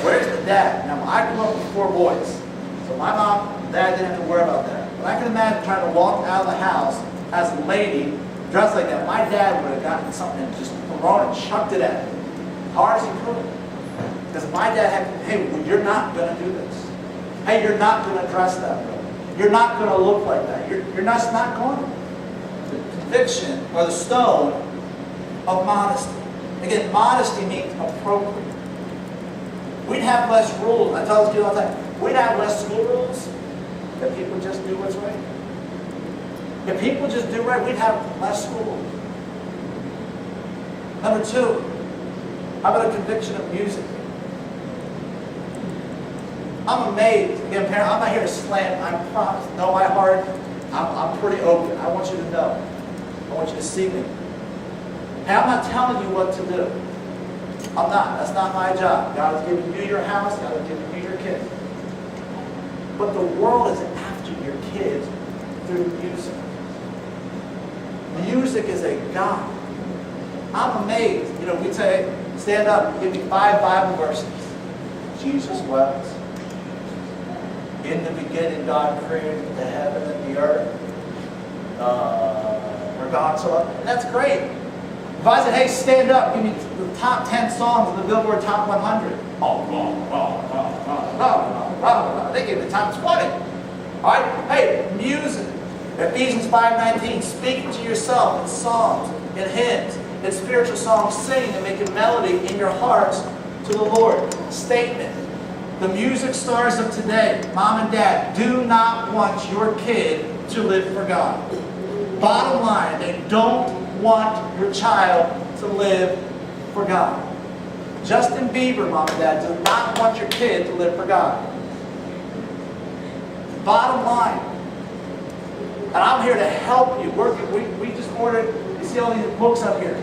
Where's the dad? Now, I grew up with 4 boys. So my mom and dad didn't have to worry about that. But I can imagine trying to walk out of the house as a lady dressed like that. My dad would have gotten something and just thrown and chucked it at me. Hard as he could. Because my dad had, hey, well, you're not going to do this. Hey, you're not going to dress that way. You're not going to look like that. You're just not going to. The conviction, or the stone of modesty. Again, modesty means appropriate. We'd have less rules. I tell these people all the time, we'd have less school rules if people just do what's right. If people just do right, we'd have less school rules. Number 2, how about a conviction of music? I'm amazed. Again, parent, I'm not here to slam. I promise. Know my heart. I'm pretty open. I want you to know. I want you to see me. And I'm not telling you what to do. I'm not. That's not my job. God has given you your house. God has given you your kids. But the world is after your kids through music. Music is a God. I'm amazed. You know, we'd say, stand up, give me 5 Bible verses. Jesus wept. In the beginning, God created the heaven and the earth. Or God so loved. And that's great. If I said, hey, stand up, give me the top 10 songs of the Billboard Top 100. They gave the top 20. All right? Hey, music. Ephesians 5:19, speaking to yourself in songs, in hymns, in spiritual songs, sing and make a melody in your hearts to the Lord. Statement. The music stars of today, mom and dad, do not want your kid to live for God. Bottom line, they don't want your child to live for God. Justin Bieber, mom and dad, does not want your kid to live for God. Bottom line. And I'm here to help you. We just ordered, you see all these books up here.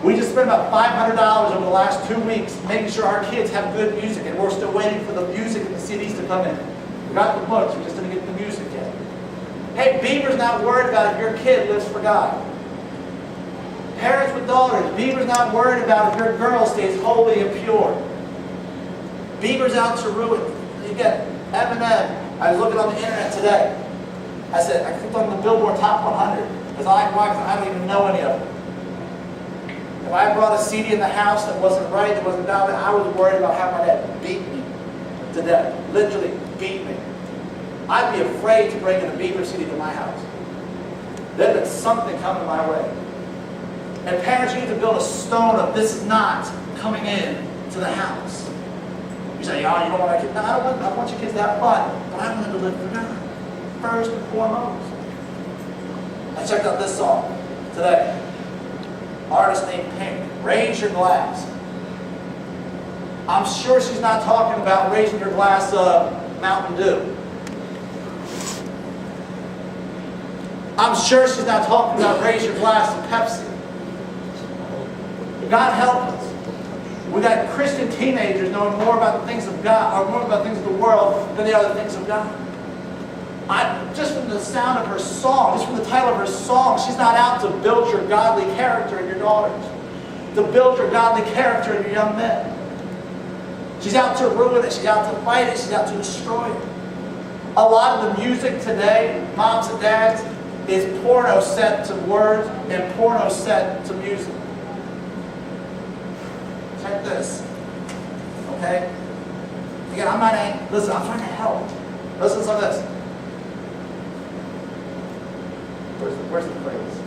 We just spent about $500 over the last 2 weeks making sure our kids have good music, and we're still waiting for the music and the CDs to come in. We got the books, we just didn't get the music yet. Hey, Bieber's not worried about if your kid lives for God. Parents with daughters, Bieber's not worried about if your girl stays holy and pure. Bieber's out to ruin. You get Eminem. I was looking on the internet today. I clicked on the Billboard Top 100 because I don't even know any of them. If I brought a CD in the house that wasn't right, that wasn't valid, I was worried about how my dad beat me to death. Literally beat me. I'd be afraid to bring in a Bieber CD to my house. There'd been something coming my way. And parents, you need to build a stone of this is not coming in to the house. You say, oh, you don't want my kids. No, I want your kids to have fun, but I want them to live for God. First and foremost. I checked out this song today. Artist named Pink. Raise your glass. I'm sure she's not talking about raising your glass of Mountain Dew. I'm sure she's not talking about raise your glass of Pepsi. God help us. We got Christian teenagers knowing more about the things of God, or more about things of the world than they are the things of God. Just from the sound of her song, just from the title of her song, she's not out to build your godly character in your daughters, to build your godly character in your young men. She's out to ruin it. She's out to fight it. She's out to destroy it. A lot of the music today, moms and dads, is porno set to words and porno set to music. Check this. Okay? Again, I'm not angry. Listen, I'm trying to help. Listen to some of this. Where's the phrase?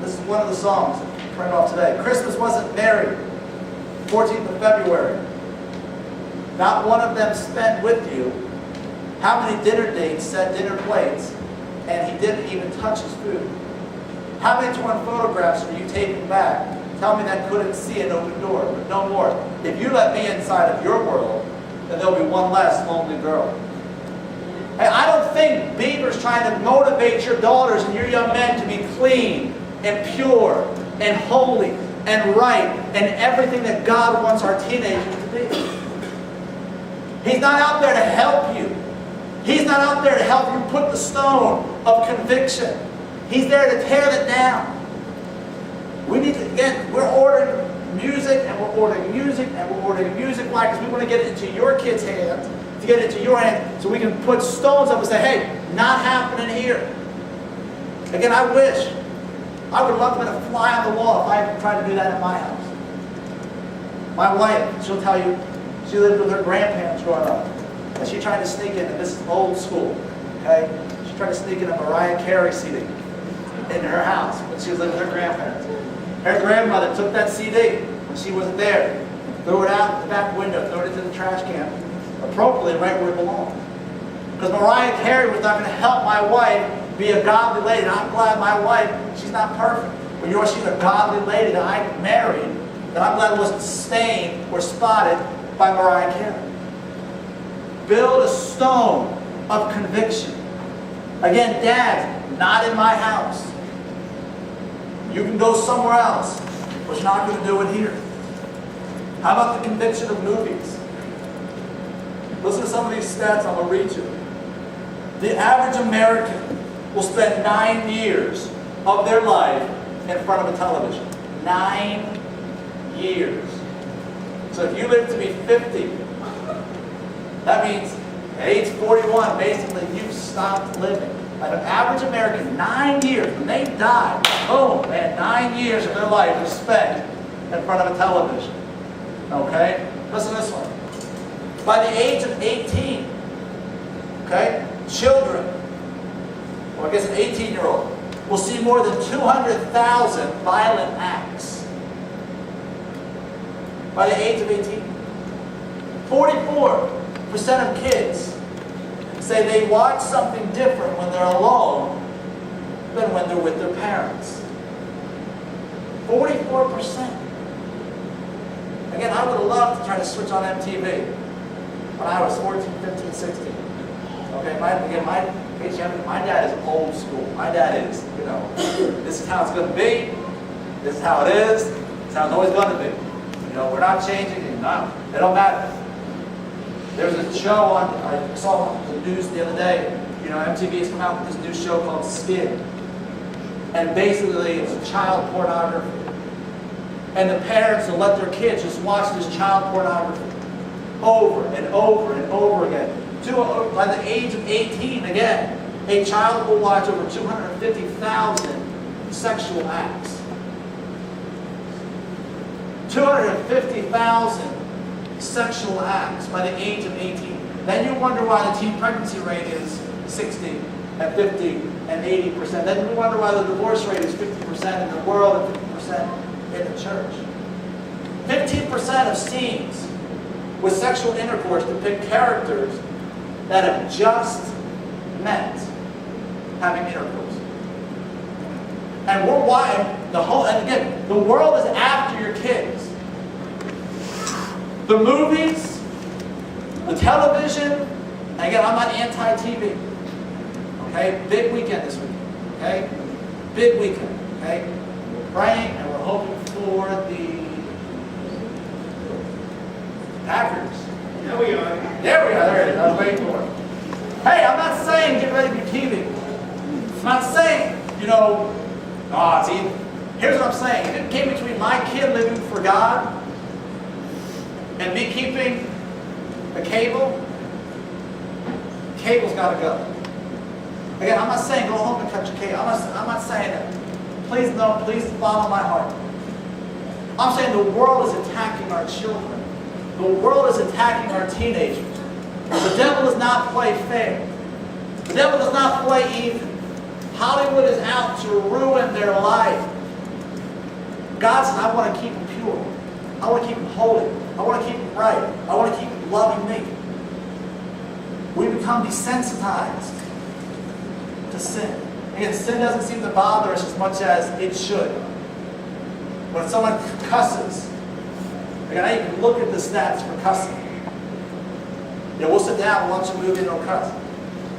This is one of the songs that printed off today. Christmas wasn't merry. 14th of February. Not one of them spent with you. How many dinner dates set dinner plates, and he didn't even touch his food? How many torn photographs are you taking back? Tell me that couldn't see an open door, but no more. If you let me inside of your world, then there'll be one less lonely girl. And I don't think Bieber's trying to motivate your daughters and your young men to be clean and pure and holy and right and everything that God wants our teenagers to be. He's not out there to help you. He's not out there to help you put the stone of conviction. He's there to tear it down. We need to, again, we're ordering music, and we're ordering music, and we're ordering music. Why? Because we want to get it into your kids' hands, to get it into your hands, so we can put stones up and say, hey, not happening here. Again, I would love to have a fly on the wall if I tried to do that at my house. My wife, she'll tell you, she lived with her grandparents growing up. And she tried to sneak in, and this is old school, okay? She tried to sneak in a Mariah Carey CD in her house when she was living with her grandparents. Her grandmother took that CD when she wasn't there, threw it out the back window, threw it into the trash can, appropriately right where it belonged. Because Mariah Carey was not going to help my wife be a godly lady. And I'm glad my wife, she's not perfect. But you know, she's a godly lady that I married, that I'm glad wasn't stained or spotted by Mariah Carey. Build a stone of conviction. Again, dads, not in my house. You can go somewhere else, but you're not going to do it here. How about the conviction of movies? Listen to some of these stats I'm going to read you. The average American will spend 9 years of their life in front of a television. 9 years. So if you live to be 50, that means at age 41, basically, you've stopped living. Like an average American, 9 years, when they die, boom, man, 9 years of their life is spent in front of a television. Okay? Listen to this one. By the age of 18, okay, children, or I guess an 18-year-old, will see more than 200,000 violent acts. By the age of 18. 44% of kids say they watch something different when they're alone than when they're with their parents. 44%. Again, I would have loved to try to switch on MTV when I was 14, 15, 16. Okay, my dad is old school. My dad is, you know, this is how it's going to be. This is how it is. This is how it's always going to be. You know, we're not changing it. No, it don't matter. There's a show on, I saw on the news the other day, you know, MTV has come out with this new show called Skin. And basically it's child pornography. And the parents will let their kids just watch this child pornography over and over and over again. By the age of 18, again, a child will watch over 250,000 sexual acts. 250,000 sexual acts by the age of 18. Then you wonder why the teen pregnancy rate is 60 and 50 and 80%. Then you wonder why the divorce rate is 50% in the world and 50% in the church. 15% of scenes with sexual intercourse depict characters that have just met having intercourse. And we're wired, and again, the world is after your kids. The movies, the television, and again, I'm not anti-TV. Okay? Big weekend this weekend. Okay? Big weekend. Okay? We're praying and we're hoping for the Packers. There we are. There we are. There it is. I was waiting for it. Hey, I'm not saying get ready to be TV. I'm not saying, you know, here's what I'm saying. If it came between my kid living for God and me keeping the cable's got to go. Again, I'm not saying go home and cut your cable. I'm not saying that. Please, no, please follow my heart. I'm saying the world is attacking our children. The world is attacking our teenagers. The devil does not play fair. The devil does not play even. Hollywood is out to ruin their life. God says, I want to keep them pure. I want to keep them holy. I want to keep them right. I want to keep them loving me. We become desensitized to sin. Again, sin doesn't seem to bother us as much as it should. When someone cusses, again, I even look at the stats for cussing. You know, we'll sit down, we'll watch a movie, and they'll cuss.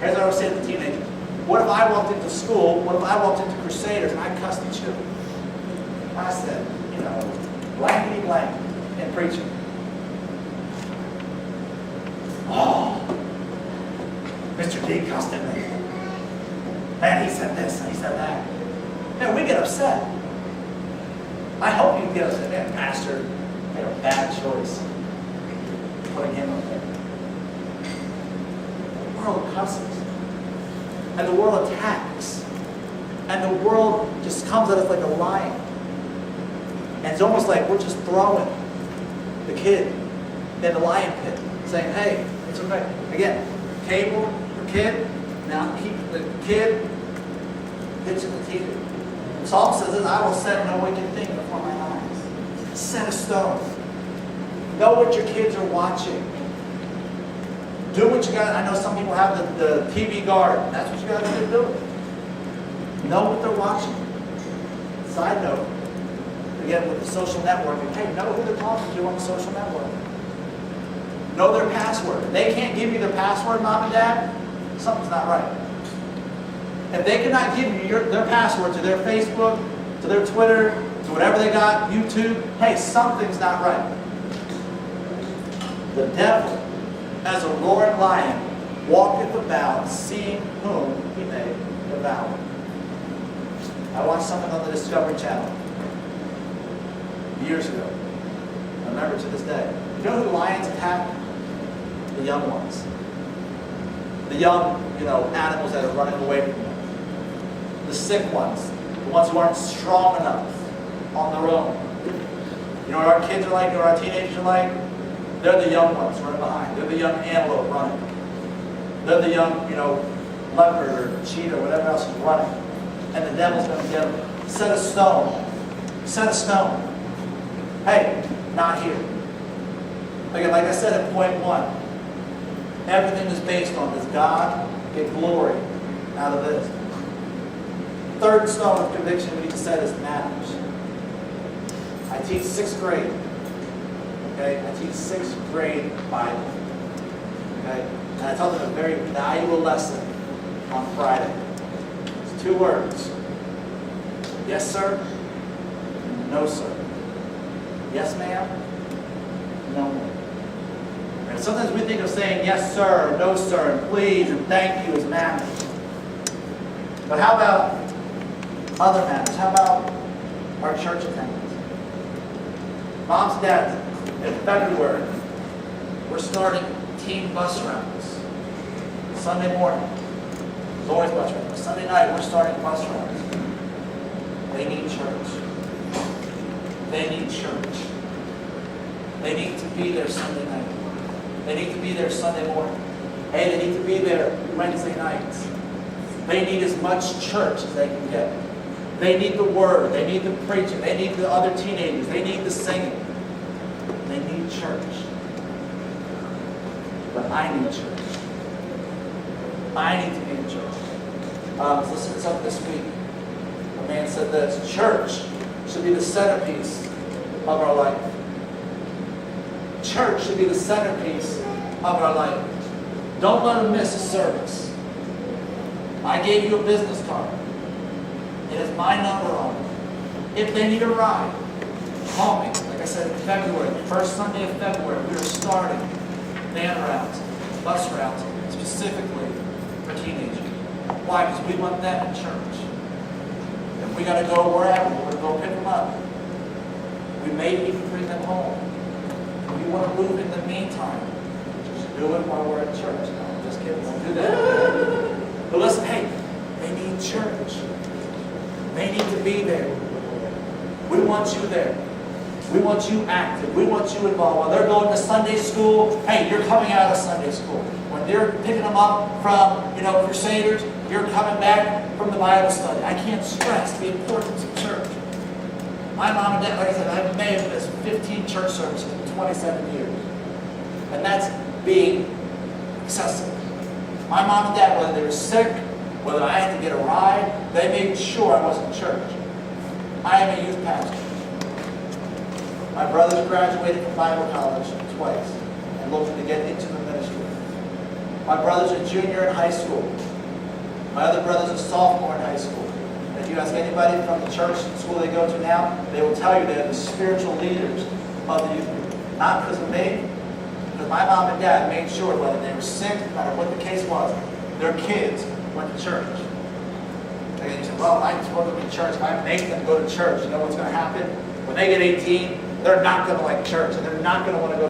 Here's what I was saying to the teenagers. What if I walked into school, what if I walked into Crusaders and I cussed at you? I said, you know, blankety blank in preaching. Oh, Mr. D cussed at me. Man, he said this and he said that. Man, we get upset. I hope you we get upset, man, pastor made a bad choice putting him up there. The world cusses. And the world attacks. And the world just comes at us like a lion. And it's almost like we're just throwing the kid in the lion pit, saying, hey, it's okay. Again, cable for kid, now keep the kid pitching the TV. The Psalm says this, I will set no wicked thing before my eyes. Set a stone. Know what your kids are watching. Do what you got. I know some people have the TV guard. That's what you got to do. Know what they're watching. Side note, again with the social networking, hey, know who they're talking to on the social network. Know their password. If they can't give you their password, mom and dad, something's not right. If they cannot give you their password to their Facebook, to their Twitter, to whatever they got, YouTube, hey, something's not right. The devil, as a roaring lion, walketh about, seeing whom he may devour. I watched something on the Discovery Channel years ago. I remember to this day. You know who lions attack? The young ones. The young, animals that are running away from them. The sick ones. The ones who aren't strong enough on their own. You know what our kids are like? You know what our teenagers are like? They're the young ones running behind. They're the young antelope running. They're the young, leopard or cheetah or whatever else is running. And the devil's going to get them. Set a stone. Set a stone. Hey, not here. Like I said at point 1, everything is based on, does God get glory out of this? Third stone of conviction we need to set is manners. I teach 6th grade. Okay, I teach 6th grade Bible. Okay, and I taught them a very valuable lesson on Friday. It's 2 words. Yes, sir. No, sir. Yes, ma'am. No, ma'am. And sometimes we think of saying yes, sir, no, sir, and please, and thank you as manners. But how about other manners? How about our church attendance? Moms and dads, in February, we're starting team bus routes. Sunday morning, there's always bus routes. Sunday night, we're starting bus routes. They need church. They need church. They need to be there Sunday night. They need to be there Sunday morning. Hey, they need to be there Wednesday nights. They need as much church as they can get. They need the word. They need the preaching. They need the other teenagers. They need the singing. They need church. But I need church. I need to be in church. I was listening to something this week. A man said this: church should be the centerpiece of our life. Church should be the centerpiece of our life. Don't let them miss a service. I gave you a business card. It has my number on it. If they need a ride, call me. Like I said, in February, the first Sunday of February, we are starting van routes, bus routes, specifically for teenagers. Why? Because we want them in church. If we got to go wherever, we're going to go pick them up. We may even bring them home. If you want to move in the meantime, just do it while we're at church. No, I'm just kidding. Don't do that. But listen, hey, they need church. They need to be there. We want you there. We want you active. We want you involved. While they're going to Sunday school, hey, you're coming out of Sunday school. When they're picking them up from, Crusaders, you're coming back from the Bible study. I can't stress the importance of church. My mom and dad, like I said, I may have missed 15 church services in 27 years. And that's being excessive. My mom and dad, whether they were sick, whether I had to get a ride, they made sure I was in church. I am a youth pastor. My brothers graduated from Bible college twice and looking to get into the ministry. My brother's a junior in high school. My other brother's a sophomore in high school. And if you ask anybody from the church school they go to now, they will tell you they're the spiritual leaders of the youth group. Not because of me, because my mom and dad made sure whether they were sick, no matter what the case was, their kids went to church. And you say, well, I'm supposed to be in church. If I make them go to church, you know what's going to happen? When they get 18, they're not going to like church, and they're not going to want to go